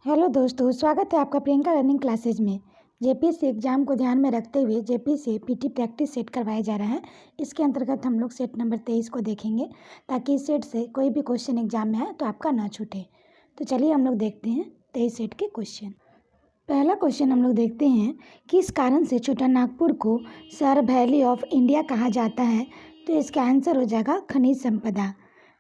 Hello दोस्तों, स्वागत है आपका प्रियंका लर्निंग क्लासेज में। जेपीएससी एग्जाम को ध्यान में रखते हुए जेपीएससी पीटी प्रैक्टिस सेट करवाया जा रहा है। इसके अंतर्गत हम लोग सेट नंबर 23 को देखेंगे ताकि इस सेट से कोई भी क्वेश्चन एग्जाम में है तो आपका ना छूटे। तो चलिए हम लोग देखते हैं 23 सेट के क्वेश्चन। पहला क्वेश्चन हम लोग देखते हैं, किस कारण से छोटा नागपुर को सर वैली ऑफ इंडिया कहा जाता है? तो इसका आंसर हो जाएगा खनिज संपदा।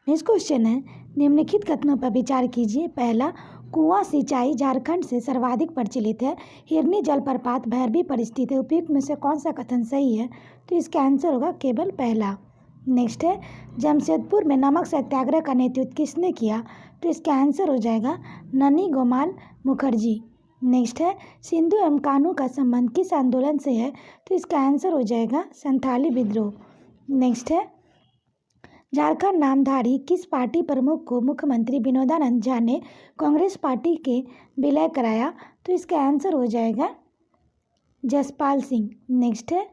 नेक्स्ट क्वेश्चन है, निम्नलिखित कथनों पर विचार कीजिए। पहला, कुआं सिंचाई झारखंड से सर्वाधिक प्रचलित है। हिरनी जलप्रपात भैरवी पर स्थित है। उपयुक्त में से कौन सा कथन सही है? तो इसका आंसर होगा केवल पहला। नेक्स्ट है, जमशेदपुर में नमक सत्याग्रह का नेतृत्व किसने किया? तो इसका आंसर हो जाएगा ननी गोपाल मुखर्जी। नेक्स्ट है, सिंधु एवं कान्हू का संबंध किस आंदोलन से है? तो इसका आंसर हो जाएगा संथाली विद्रोह। नेक्स्ट है, झारखंड नामधारी किस पार्टी प्रमुख को मुख्यमंत्री विनोदानंद झा ने कांग्रेस पार्टी के विलय कराया? तो इसका आंसर हो जाएगा जसपाल सिंह। नेक्स्ट है,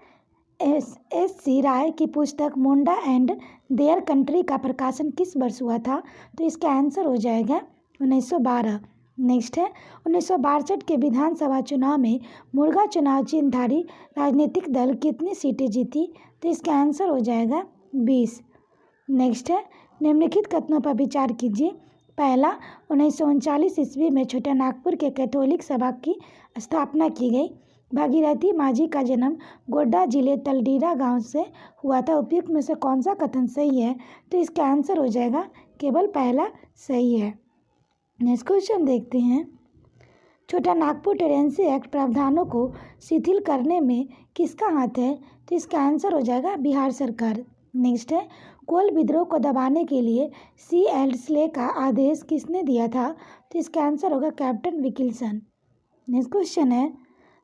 एस सी राय की पुस्तक मुंडा एंड देयर कंट्री का प्रकाशन किस वर्ष हुआ था? तो इसका आंसर हो जाएगा 1912। नेक्स्ट है, 1962 के विधानसभा चुनाव में मुर्गा चुनाव चिन्हधारी राजनीतिक दल कितनी सीटें जीती? तो इसका आंसर हो जाएगा 20। नेक्स्ट है, निम्नलिखित कथनों पर विचार कीजिए। पहला, 1939 ईस्वी में छोटा नागपुर के कैथोलिक सभा की स्थापना की गई। भागीरथी माझी का जन्म गोड्डा जिले तलडीरा गांव से हुआ था। उपयुक्त में से कौन सा कथन सही है? तो इसका आंसर हो जाएगा केवल पहला सही है। नेक्स्ट क्वेश्चन देखते हैं, छोटा नागपुर टेनेंसी एक्ट प्रावधानों को शिथिल करने में किसका हाथ है? तो इसका आंसर हो जाएगा बिहार सरकार। नेक्स्ट है, कोल विद्रोह को दबाने के लिए सी.एल. का आदेश किसने दिया था? तो इसका आंसर होगा कैप्टन विल्किंसन। नेक्स्ट क्वेश्चन है,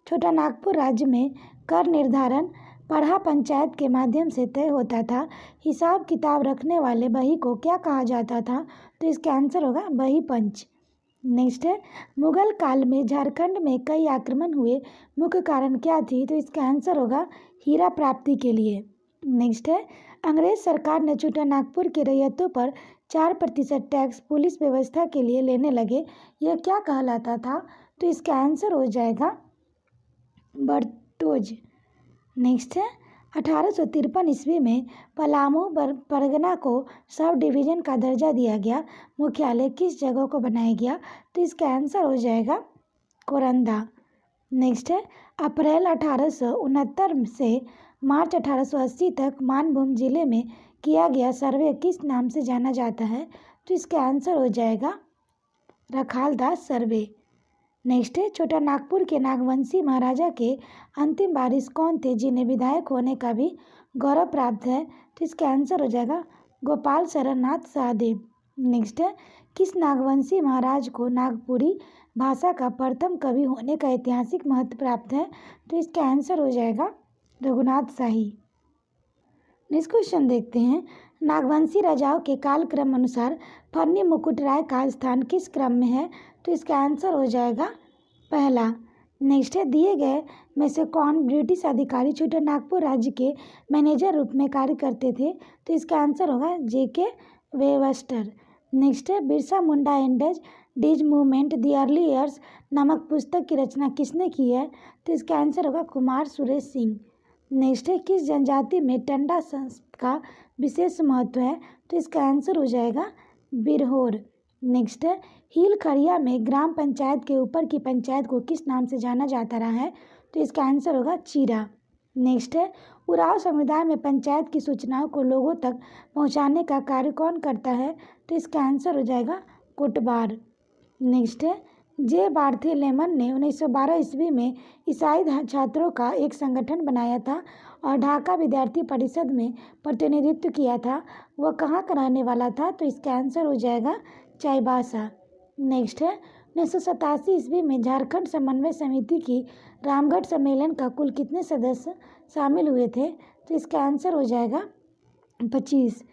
छोटा नागपुर राज्य में कर निर्धारण पढ़ा पंचायत के माध्यम से तय होता था। हिसाब किताब रखने वाले बही को क्या कहा जाता था? तो इसका आंसर होगा बही पंच। नेक्स्ट है, मुगल काल में झारखंड में कई आक्रमण हुए, मुख्य कारण क्या थी? तो इसका आंसर होगा हीरा प्राप्ति के लिए। नेक्स्ट है, अंग्रेज सरकार ने छोटा नागपुर के रैयतों पर 4% टैक्स पुलिस व्यवस्था के लिए लेने लगे। यह क्या कहलाता था? तो इसका आंसर हो जाएगा बरतोज। नेक्स्ट है, 1853 ईस्वी में पलामू परगना को सब डिवीज़न का दर्जा दिया गया। मुख्यालय किस जगह को बनाया गया? तो इसका आंसर हो जाएगा कोरंदा। नेक्स्ट है, अप्रैल 1869 से मार्च 1880 तक मानभूम जिले में किया गया सर्वे किस नाम से जाना जाता है? तो इसका आंसर हो जाएगा रखालदास सर्वे। नेक्स्ट है, छोटा नागपुर के नागवंशी महाराजा के अंतिम वारिस कौन थे जिन्हें विधायक होने का भी गौरव प्राप्त है? तो इसका आंसर हो जाएगा गोपाल शरणनाथ शाहदेव। नेक्स्ट है, किस नागवंशी महाराज को नागपुरी भाषा का प्रथम कवि होने का ऐतिहासिक महत्व प्राप्त है? तो इसका आंसर हो जाएगा रघुनाथ शाही। नेक्स्ट क्वेश्चन देखते हैं, नागवंशी राजाओं के कालक्रम अनुसार फन्नी मुकुट राय का स्थान किस क्रम में है? तो इसका आंसर हो जाएगा पहला। नेक्स्ट है, दिए गए में से कौन ब्रिटिश अधिकारी छोटा नागपुर राज्य के मैनेजर रूप में कार्य करते थे? तो इसका आंसर होगा जे.के. वेबस्टर। नेक्स्ट है, Birsa Munda एंडेज डिज movement the early years नामक पुस्तक की रचना किसने की है? तो इसका आंसर होगा कुमार सुरेश सिंह। नेक्स्ट है, किस जनजाति में टंडा का विशेष महत्व है? तो इसका आंसर हो जाएगा बिरहोर। नेक्स्ट है, हील खड़िया में ग्राम पंचायत के ऊपर की पंचायत को किस नाम से जाना जाता रहा है? तो इसका आंसर होगा चीरा। नेक्स्ट है, उरांव समुदाय में पंचायत की सूचनाओं को लोगों तक पहुंचाने का कार्य कौन करता है? तो इसका आंसर हो जाएगा कोटबार। नेक्स्ट है, जे बार्थेलेमन ने 1912 ईस्वी में ईसाई छात्रों का एक संगठन बनाया था और ढाका विद्यार्थी परिषद में प्रतिनिधित्व किया था। वह कहाँ का रहने वाला था? तो इसका आंसर हो जाएगा चाईबासा। नेक्स्ट है, 1987 ईस्वी में झारखंड समन्वय समिति की रामगढ़ सम्मेलन का कुल कितने सदस्य शामिल हुए थे? तो इसका आंसर हो जाएगा 25।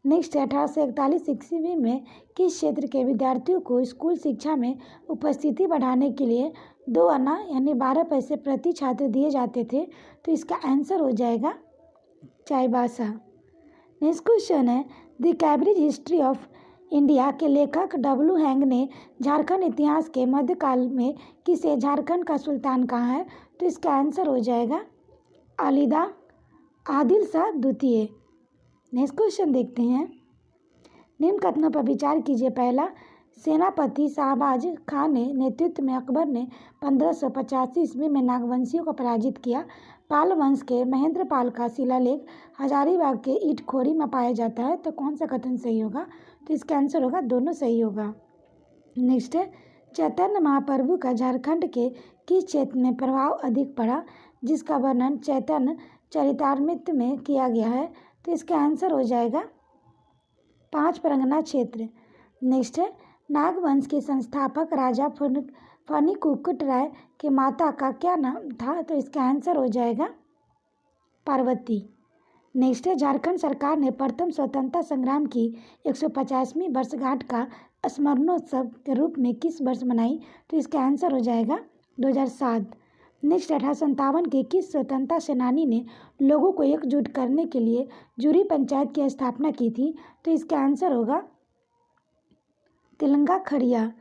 नेक्स्ट है, 1841 ईस्वी में किस क्षेत्र के विद्यार्थियों को स्कूल शिक्षा में उपस्थिति बढ़ाने के लिए 2 आना यानी 12 पैसे प्रति छात्र दिए जाते थे? तो इसका आंसर हो जाएगा चाईबासा। नेक्स्ट क्वेश्चन है, the Cambridge history of India के लेखक डब्ल्यू हैंग ने झारखंड इतिहास के मध्यकाल में किसे झारखंड का सुल्तान कहा है? तो इसका आंसर हो जाएगा आदिल शाह द्वितीय। नेक्स्ट क्वेश्चन देखते हैं। निम्न कथनों पर विचार कीजिए। पहला, सेनापति शाहबाज खान ने नेतृत्व में अकबर ने 1585 ईस्वी में नागवंशियों को पराजित किया। पाल वंश के महेंद्र पाल का शिलालेख हजारीबाग के ईंटखोरी में पाया जाता है। तो कौन सा कथन सही होगा? तो इसका आंसर होगा दोनों सही होगा। नेक्स्ट है, चैतन्य महाप्रभु का झारखंड के किस क्षेत्र में प्रभाव अधिक पड़ा, जिसका वर्णन चैतन्य चरितामृत में किया गया है? तो इसका आंसर हो जाएगा 5 परगना क्षेत्र। नेक्स्ट है, नागवंश के संस्थापक राजा फणिकुकट राय के माता का क्या नाम था? तो इसका आंसर हो जाएगा पार्वती। नेक्स्ट है, झारखंड सरकार ने प्रथम स्वतंत्रता संग्राम की 150वीं वर्षगांठ का स्मरणोत्सव के रूप में किस वर्ष मनाई? तो इसका आंसर हो जाएगा 2007। नेक्स्ट, 1857 के किस स्वतंत्रता सेनानी ने लोगों को एकजुट करने के लिए जूरी पंचायत की स्थापना की थी? तो इसका आंसर होगा तिलंगा खड़िया।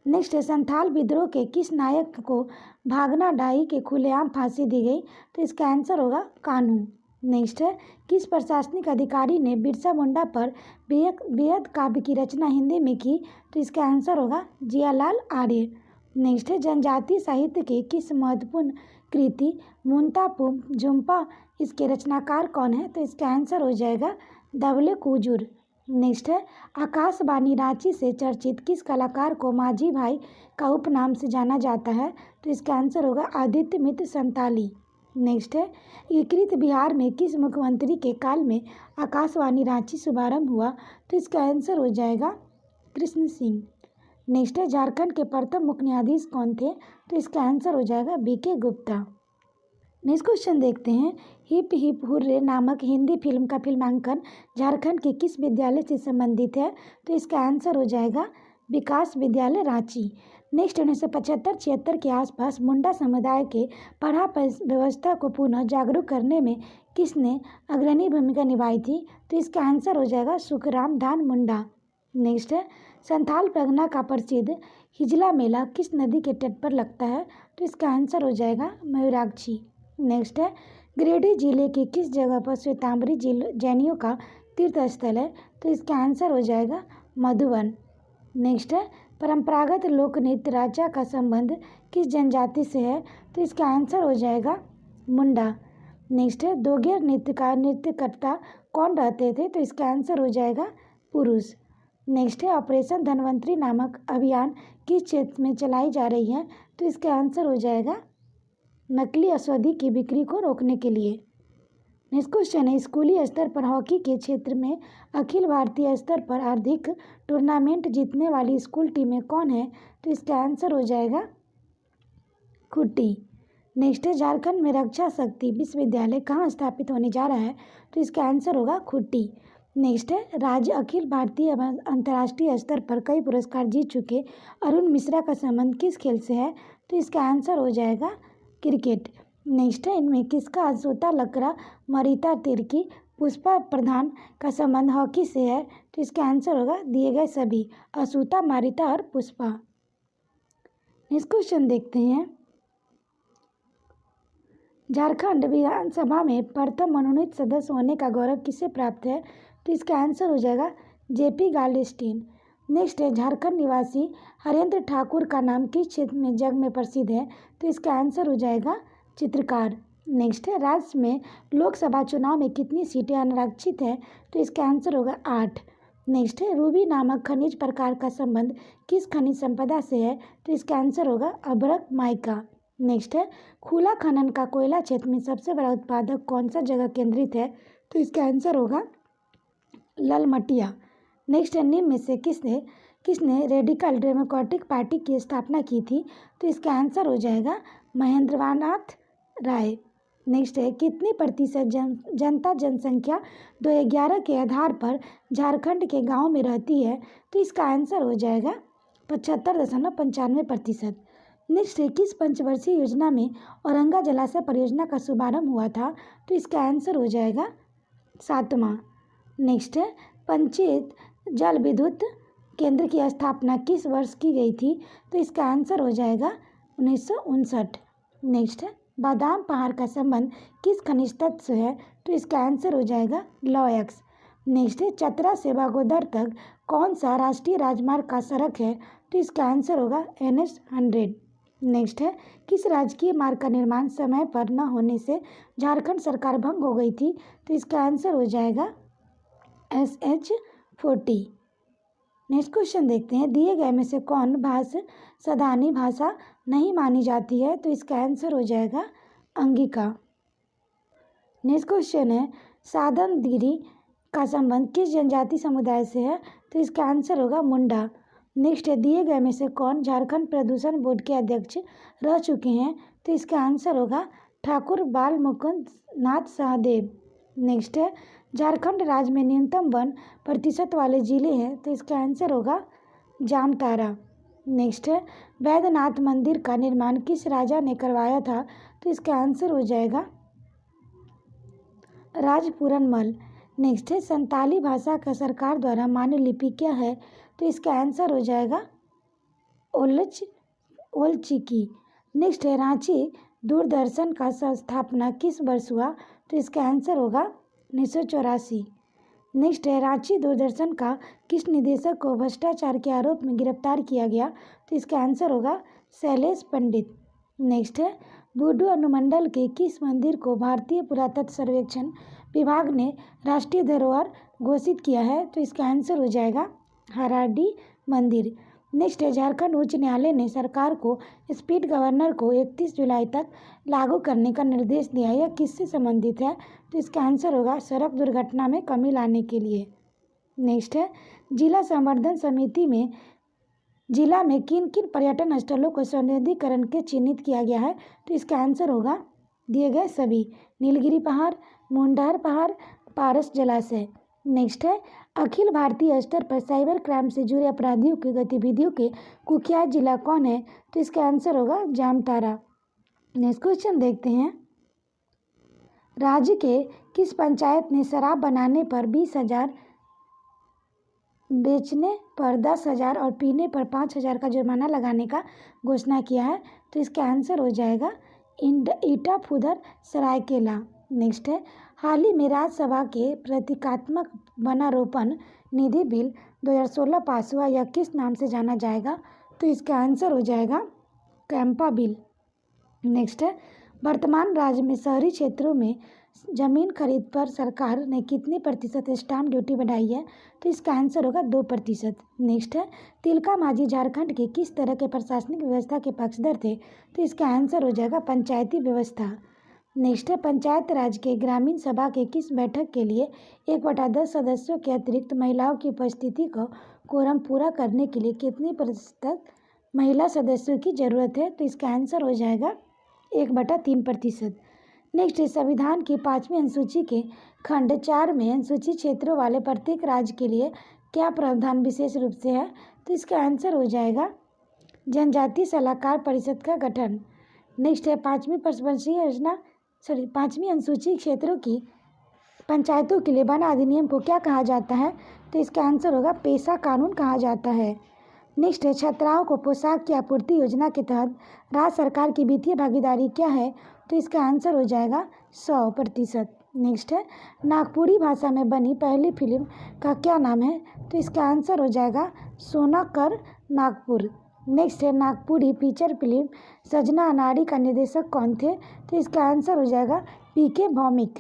नेक्स्ट है, संथाल विद्रोह के किस नायक को भागना डाई के खुलेआम फांसी दी गई? तो इसका आंसर होगा कान्हू। नेक्स्ट है, किस प्रशासनिक अधिकारी ने बिरसा मुंडा पर बेहद काव्य की रचना हिंदी में की? तो इसका आंसर होगा जियालाल आर्य। नेक्स्ट है, जनजातीय साहित्य की किस महत्वपूर्ण कृति मुंतापुम झुम्पा इसके रचनाकार कौन है? तो इसका आंसर हो जाएगा दबले कुजुर। नेक्स्ट है, आकाशवाणी रांची से चर्चित किस कलाकार को माझी भाई का उपनाम से जाना जाता है? तो इसका आंसर होगा आदित्य मित्र संताली। नेक्स्ट है, एकीकृत बिहार में किस मुख्यमंत्री के काल में आकाशवाणी रांची शुभारंभ हुआ? तो इसका आंसर हो जाएगा कृष्ण सिंह। नेक्स्ट है, झारखंड के प्रथम मुख्य न्यायाधीश कौन थे? तो इसका आंसर हो जाएगा बीके गुप्ता। नेक्स्ट क्वेश्चन देखते हैं। हिप हिप हुर्रे नामक हिंदी फिल्म का फिल्मांकन झारखंड के किस विद्यालय से संबंधित है? तो इसका आंसर हो जाएगा विकास विद्यालय रांची। नेक्स्ट, 1975-76 के आसपास मुंडा समुदाय के पढ़ा व्यवस्था को पुनः जागरूक करने में किसने अग्रणी भूमिका निभाई थी? तो इसका आंसर हो जाएगा सुखराम धान मुंडा। नेक्स्ट है, संथाल परगना का प्रसिद्ध हिजला मेला किस नदी के तट पर लगता है? तो इसका आंसर हो जाएगा मयूराक्षी। नेक्स्ट है, गिरिडीह जिले के किस जगह पर श्वेतांबरी जैनियों का तीर्थ स्थल है? तो इसका आंसर हो जाएगा मधुबन। नेक्स्ट है, परंपरागत लोक नृत्य राजा का संबंध किस जनजाति से है? तो इसका आंसर हो जाएगा मुंडा। नेक्स्ट है, दोगेर नृत्य का नृत्यकर्ता कौन रहते थे? तो इसका आंसर हो जाएगा पुरुष। नेक्स्ट है, ऑपरेशन धनवंतरी नामक अभियान किस क्षेत्र में चलाई जा रही है? तो इसका आंसर हो जाएगा नकली औषधि की बिक्री को रोकने के लिए। नेक्स्ट क्वेश्चन है, स्कूली स्तर पर हॉकी के क्षेत्र में अखिल भारतीय स्तर पर अधिक टूर्नामेंट जीतने वाली स्कूल टीमें कौन है? तो इसका आंसर हो जाएगा खूंटी। नेक्स्ट है, झारखंड में रक्षा शक्ति विश्वविद्यालय कहाँ स्थापित होने जा रहा है? तो इसका आंसर होगा खूंटी। नेक्स्ट है, राज्य अखिल भारतीय एवं अंतर्राष्ट्रीय स्तर पर कई पुरस्कार जीत चुके अरुण मिश्रा का संबंध किस खेल से है? तो इसका आंसर हो जाएगा क्रिकेट। नेक्स्ट है, इनमें किसका असूता लकड़ा मरीता तिर्की पुष्पा प्रधान का संबंध हॉकी से है? तो इसका आंसर होगा दिए गए सभी असूता मारिता और पुष्पा। नेक्स्ट क्वेश्चन देखते हैं। झारखंड विधानसभा में प्रथम मनोनीत सदस्य होने का गौरव किसे प्राप्त है? तो इसका आंसर हो जाएगा जेपी गाल्डस्टीन। नेक्स्ट है, झारखंड निवासी हरेंद्र ठाकुर का नाम किस क्षेत्र में जग में प्रसिद्ध है? तो इसका आंसर हो जाएगा चित्रकार। नेक्स्ट है, राज्य में लोकसभा चुनाव में कितनी सीटें अनारक्षित हैं? तो इसका आंसर होगा 8। नेक्स्ट है, रूबी नामक खनिज प्रकार का संबंध किस खनिज संपदा से है? तो इसका आंसर होगा अभ्रक माइका। नेक्स्ट है, खुला खनन का कोयला क्षेत्र में सबसे बड़ा उत्पादक कौन सा जगह केंद्रित है? तो इसका आंसर होगा ललमटिया। नेक्स्ट है, निम्न में से किसने रेडिकल डेमोक्रेटिक पार्टी की स्थापना की थी? तो इसका आंसर हो जाएगा महेंद्रनाथ राय। नेक्स्ट है, कितनी प्रतिशत जनता जनसंख्या 2011 के आधार पर झारखंड के गांव में रहती है? तो इसका आंसर हो जाएगा 75.95%। नेक्स्ट है, किस पंचवर्षीय योजना में औरंगा जलाशय परियोजना का शुभारंभ हुआ था? तो इसका आंसर हो जाएगा 7वां। नेक्स्ट है, पंचायत जल विद्युत केंद्र की स्थापना किस वर्ष की गई थी? तो इसका आंसर हो जाएगा 1959। नेक्स्ट है बादाम पहाड़ का संबंध किस खनिज तत्व से है? तो इसका आंसर हो जाएगा लौह। नेक्स्ट है चतरा से बागोदर तक कौन सा राष्ट्रीय राजमार्ग का सड़क है? तो इसका आंसर होगा NH 100। नेक्स्ट है किस राजकीय मार्ग का निर्माण समय पर न होने से झारखंड सरकार भंग हो गई थी? तो इसका आंसर हो जाएगा SH 40। नेक्स्ट क्वेश्चन देखते हैं दिए गए में से कौन भाषा सदानी भाषा नहीं मानी जाती है? तो इसका आंसर हो जाएगा अंगिका। नेक्स्ट क्वेश्चन है साधनगिरी का संबंध किस जनजाति समुदाय से है? तो इसका आंसर होगा मुंडा। नेक्स्ट है दिए गए में से कौन झारखंड प्रदूषण बोर्ड के अध्यक्ष रह चुके हैं? तो इसका आंसर होगा ठाकुर बाल मुकुंद नाथ सहदेव। नेक्स्ट है झारखंड राज्य में न्यूनतम वन प्रतिशत वाले जिले हैं? तो इसका आंसर होगा जामताड़ा। नेक्स्ट है वैद्यनाथ मंदिर का निर्माण किस राजा ने करवाया था? तो इसका आंसर हो जाएगा राजपूरनमल। नेक्स्ट है संताली भाषा का सरकार द्वारा मान्य लिपि क्या है? तो इसका आंसर हो जाएगा ओलचिकी। नेक्स्ट है रांची दूरदर्शन का स्थापना किस वर्ष हुआ? तो इसका आंसर होगा 1984। नेक्स्ट है रांची दूरदर्शन का किस निदेशक को भ्रष्टाचार के आरोप में गिरफ्तार किया गया? तो इसका आंसर होगा शैलेश पंडित। नेक्स्ट है बूडू अनुमंडल के किस मंदिर को भारतीय पुरातत्व सर्वेक्षण विभाग ने राष्ट्रीय धरोहर घोषित किया है? तो इसका आंसर हो जाएगा हराडी मंदिर। नेक्स्ट है झारखंड उच्च न्यायालय ने सरकार को स्पीड गवर्नर को 31 जुलाई तक लागू करने का निर्देश दिया। यह किससे संबंधित है? तो इसका आंसर होगा सड़क दुर्घटना में कमी लाने के लिए। नेक्स्ट है जिला संवर्धन समिति में जिला में किन किन पर्यटन स्थलों को सौंदर्यीकरण के चिन्हित किया गया है? तो इसका आंसर होगा दिए गए सभी नीलगिरी पहाड़, मुंडहर पहाड़, पारस जलाशय। नेक्स्ट है अखिल भारतीय स्तर पर साइबर क्राइम से जुड़े अपराधियों की गतिविधियों के कुख्यात जिला कौन है? तो इसका आंसर होगा जामताड़ा। नेक्स्ट क्वेश्चन देखते हैं राज्य के किस पंचायत ने शराब बनाने पर 20,000, बेचने पर 10,000 और पीने पर 5,000 का जुर्माना लगाने का घोषणा किया है? तो इसका आंसर हो जाएगा ईटाफुदर सरायकेला। नेक्स्ट है हाल ही में राज्यसभा के प्रतीकात्मक वनारोपण निधि बिल 2016 पास हुआ, यह किस नाम से जाना जाएगा? तो इसका आंसर हो जाएगा कैंपा बिल। नेक्स्ट है वर्तमान राज्य में शहरी क्षेत्रों में जमीन खरीद पर सरकार ने कितनी प्रतिशत स्टाम्प ड्यूटी बढ़ाई है? तो इसका आंसर होगा 2%। नेक्स्ट है तिलका मांझी झारखंड के किस तरह के प्रशासनिक व्यवस्था के पक्षधर थे? तो इसका आंसर हो जाएगा पंचायती व्यवस्था। नेक्स्ट है पंचायत राज के ग्रामीण सभा के किस बैठक के लिए 1/10 सदस्यों के अतिरिक्त महिलाओं की उपस्थिति को कोरम पूरा करने के लिए कितनी प्रतिशत महिला सदस्यों की जरूरत है? तो इसका आंसर हो जाएगा 1/3%। नेक्स्ट है संविधान की 5वीं अनुसूची के खंड 4 में अनुसूचित क्षेत्रों वाले प्रत्येक राज्य के लिए क्या प्रावधान विशेष रूप से है? तो इसका आंसर हो जाएगा जनजातीय सलाहकार परिषद का गठन। नेक्स्ट है 5वीं अनुसूची क्षेत्रों की पंचायतों के लिए वन अधिनियम को क्या कहा जाता है? तो इसका आंसर होगा पेशा कानून कहा जाता है। नेक्स्ट है छात्राओं को पोशाक की आपूर्ति योजना के तहत राज्य सरकार की वित्तीय भागीदारी क्या है? तो इसका आंसर हो जाएगा 100%। नेक्स्ट है नागपुरी भाषा में बनी पहली फिल्म का क्या नाम है? तो इसका आंसर हो जाएगा सोना कर नागपुर। नेक्स्ट है नागपुरी फीचर फिल्म सजना अनाड़ी का निर्देशक कौन थे? तो इसका आंसर हो जाएगा PK भौमिक।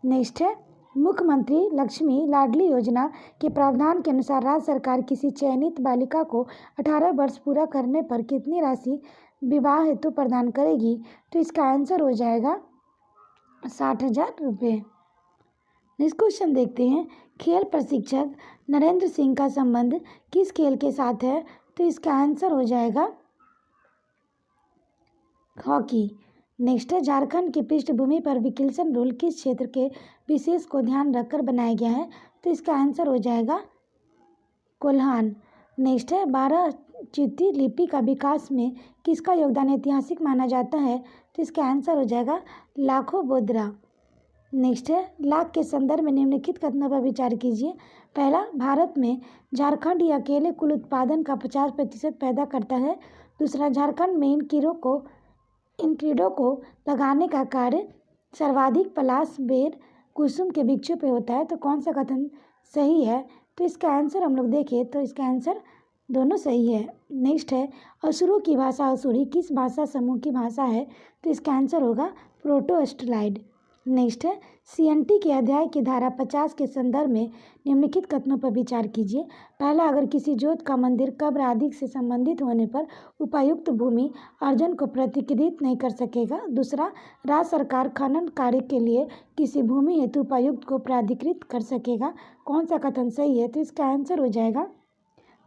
नेक्स्ट है मुख्यमंत्री लक्ष्मी लाडली योजना के प्रावधान के अनुसार राज्य सरकार किसी चयनित बालिका को 18 वर्ष पूरा करने पर कितनी राशि विवाह हेतु प्रदान करेगी? तो इसका आंसर हो जाएगा 60,000 रुपये। नेक्स्ट क्वेश्चन देखते हैं खेल प्रशिक्षक नरेंद्र सिंह का संबंध किस खेल के साथ है? तो इसका आंसर हो जाएगा हॉकी। नेक्स्ट है झारखंड की पृष्ठभूमि पर विल्सन रूल किस क्षेत्र के विशेष को ध्यान रखकर बनाया गया है? तो इसका आंसर हो जाएगा कोल्हान। नेक्स्ट है 12 चित्ती लिपि का विकास में किसका योगदान ऐतिहासिक माना जाता है? तो इसका आंसर हो जाएगा लाखो बोदरा। नेक्स्ट है लाख के संदर्भ में निम्नलिखित कथनों पर विचार कीजिए। पहला, भारत में झारखंड ही अकेले कुल उत्पादन का 50% पैदा करता है। दूसरा, झारखंड में इन कीड़ों को लगाने का कार्य सर्वाधिक पलाश, बेर, कुसुम के वृक्षों पे होता है। तो कौन सा कथन सही है? तो इसका आंसर हम लोग देखें तो इसका आंसर दोनों सही है। नेक्स्ट है असुरों की भाषा असुरी किस भाषा समूह की भाषा है? तो इसका आंसर होगा प्रोटोस्टलाइड। नेक्स्ट है CNT के अध्याय की धारा 50 के संदर्भ में निम्नलिखित कथनों पर विचार कीजिए। पहला, अगर किसी जोत का मंदिर कब्र आदि से संबंधित होने पर उपायुक्त भूमि अर्जन को प्रतिकृत नहीं कर सकेगा। दूसरा, राज्य सरकार खनन कार्य के लिए किसी भूमि हेतु उपायुक्त को प्राधिकृत कर सकेगा। कौन सा कथन सही है? तो इसका आंसर हो जाएगा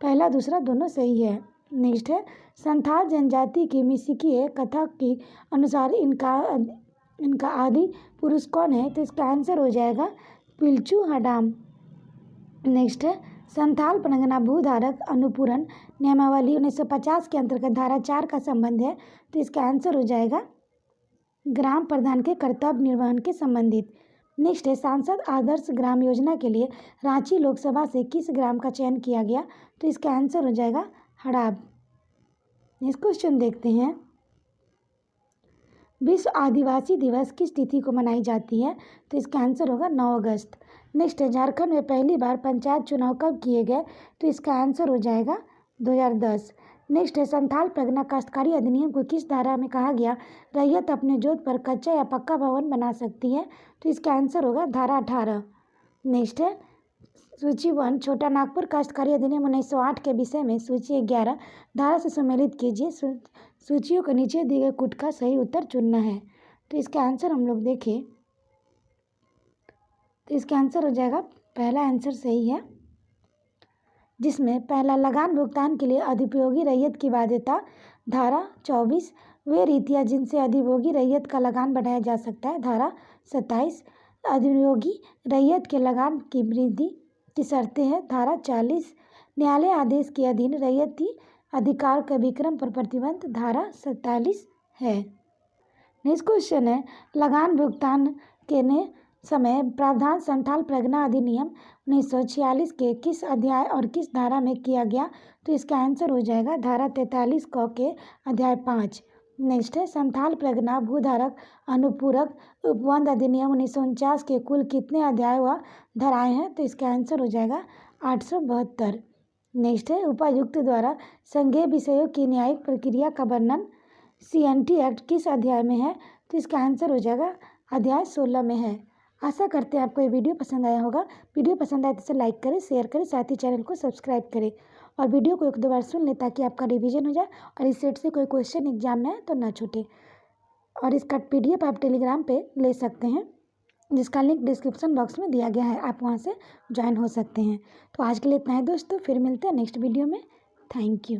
पहला, दूसरा दोनों सही है। नेक्स्ट है संथाल जनजाति की मिसिकीय कथा के अनुसार इनका आदि पुरुष कौन है? तो इसका आंसर हो जाएगा पिलचू हडाम। नेक्स्ट है संथाल परगना भूधारक अनुपूरन नियमावली 1950 के अंतर्गत धारा 4 का संबंध है। तो इसका आंसर हो जाएगा ग्राम प्रधान के कर्तव्य निर्वहन के संबंधित। नेक्स्ट है सांसद आदर्श ग्राम योजना के लिए रांची लोकसभा से किस ग्राम का चयन किया गया? तो इसका आंसर हो जाएगा हड़ाब। नेक्स्ट क्वेश्चन देखते हैं विश्व आदिवासी दिवस किस तिथि को मनाई जाती है? तो इसका आंसर होगा 9 अगस्त। नेक्स्ट है झारखंड में पहली बार पंचायत चुनाव कब किए गए? तो इसका आंसर हो जाएगा 2010। नेक्स्ट है संथाल परगना काश्तकारी अधिनियम को किस धारा में कहा गया रैयत अपने जोत पर कच्चा या पक्का भवन बना सकती है? तो इसका आंसर होगा धारा 18। नेक्स्ट है सूची 1 छोटा नागपुर काश्तकारी अधिनियम 1908 के विषय में सूची 11 धारा से सम्मिलित कीजिए। सूचियों के नीचे दिए गए कूट का सही उत्तर चुनना है। तो इसका आंसर हम लोग देखें तो इसका आंसर हो जाएगा पहला आंसर सही है, जिसमें पहला लगान भुगतान के लिए अधिभोगी रैयत की बाध्यता धारा 24 वे रीतियाँ जिनसे अधिभोगी रैयत का लगान बढ़ाया जा सकता है धारा 27 अधिभोगी रैयत के लगान की वृद्धि की शर्तें हैं धारा 40 न्यायालय आदेश के अधीन रैयती अधिकार के विक्रम पर प्रतिबंध धारा 47 है। नेक्स्ट क्वेश्चन है लगान भुगतान के समय प्रावधान संथाल परगना अधिनियम 1946 के किस अध्याय और किस धारा में किया गया? तो इसका आंसर हो जाएगा धारा 43 क के अध्याय 5। नेक्स्ट है संथाल परगना भूधारक अनुपूरक उपबंध अधिनियम 1949 के कुल कितने अध्याय व धाराएं हैं? तो इसका आंसर हो जाएगा 872। नेक्स्ट है उपायुक्त द्वारा संज्ञेय विषयों की न्यायिक प्रक्रिया का वर्णन CNT एक्ट किस अध्याय में है? तो इसका आंसर हो जाएगा अध्याय 16 में है। आशा करते हैं आपको ये वीडियो पसंद आया होगा। वीडियो पसंद आए तो इसे लाइक करें, शेयर करें, साथ ही चैनल को सब्सक्राइब करें और वीडियो को 1-2 बार सुन लें ताकि आपका रिवीजन हो जाए और इस सेट से कोई क्वेश्चन एग्जाम में आए तो ना छूटे। और इसका PDF आप टेलीग्राम पे ले सकते हैं, जिसका लिंक डिस्क्रिप्शन बॉक्स में दिया गया है, आप वहाँ से ज्वाइन हो सकते हैं। तो आज के लिए इतना ही दोस्तों, फिर मिलते हैं नेक्स्ट वीडियो में। Thank you.